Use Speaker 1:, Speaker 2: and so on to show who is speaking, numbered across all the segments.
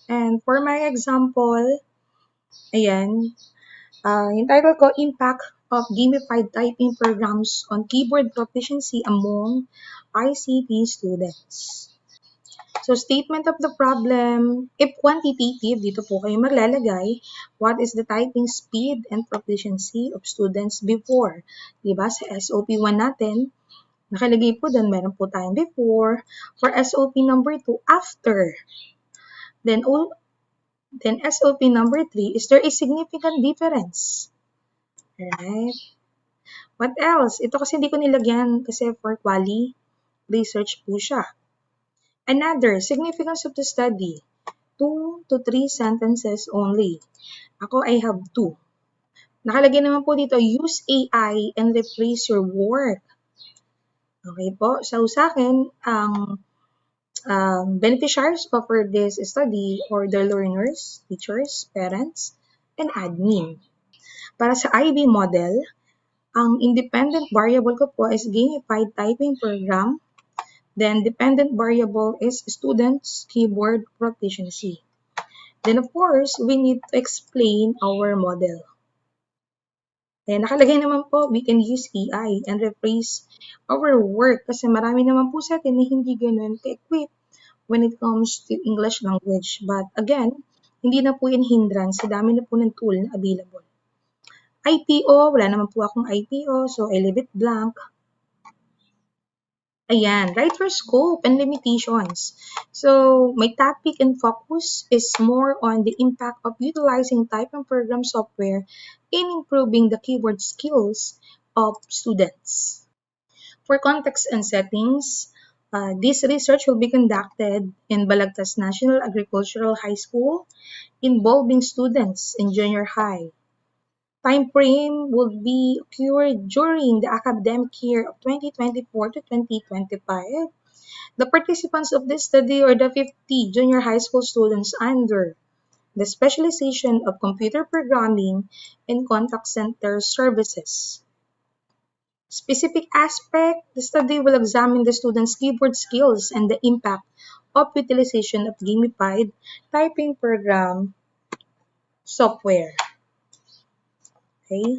Speaker 1: And for my example, ayan, yung title ko, Impact of Gamified Typing Programs on Keyboard Proficiency Among ICT Students. So, statement of the problem, if quantitative, dito po kayo maglalagay, what is the typing speed and proficiency of students before? Diba, sa SOP 1 natin, nakalagay po doon, meron po tayong before. For SOP number 2, after. Then, then SOP number 3, is there a significant difference? Alright. What else? Ito kasi hindi ko nilagyan kasi for quali research po siya. Another, significance of the study. 2 to 3 sentences only. Ako, I have 2. Nakalagay naman po dito, use AI and replace your work. Okay po. So, sa akin, ang beneficiaries for this study or the learners, teachers, parents, and admin. Para sa IB model, ang independent variable ko po is gamified typing program. Then, dependent variable is students' keyboard proficiency. Then, of course, we need to explain our model. Then, nakalagay naman po, we can use AI and replace our work kasi marami naman po sa atin na hindi ganun ka-equip when it comes to English language. But again, hindi na po yan hindrance sa dami na po ng tool na available. IPO, wala naman po akong IPO, so I leave it blank. Ayan, write your scope and limitations. So, my topic and focus is more on the impact of utilizing typing program software in improving the keyword skills of students. For context and settings, this research will be conducted in Balagtas National Agricultural High School involving students in junior high. Time frame will be occurred during the academic year of 2024 to 2025. The participants of this study are the 50 junior high school students under the specialization of computer programming and contact center services. Specific aspect, the study will examine the students' keyboard skills and the impact of utilization of gamified typing program software. Okay.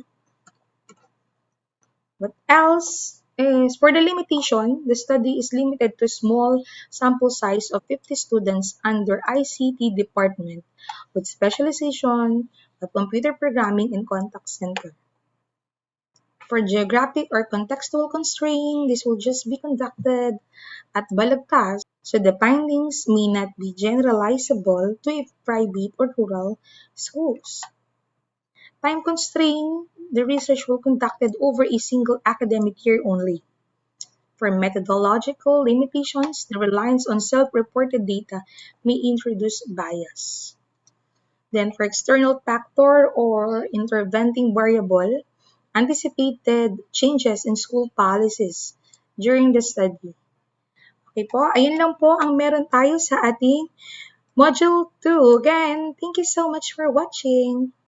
Speaker 1: What else is for the limitation, the study is limited to a small sample size of 50 students under ICT department with specialization of computer programming and contact center. For geographic or contextual constraint, this will just be conducted at Balagtas, so the findings may not be generalizable to a private or rural schools. Time constraint, the research will be conducted over a single academic year only. For methodological limitations, the reliance on self-reported data may introduce bias. Then for external factor or interventing variable, anticipated changes in school policies during the study. Okay po, ayun lang po ang meron tayo sa ating Module 2. Again, thank you so much for watching.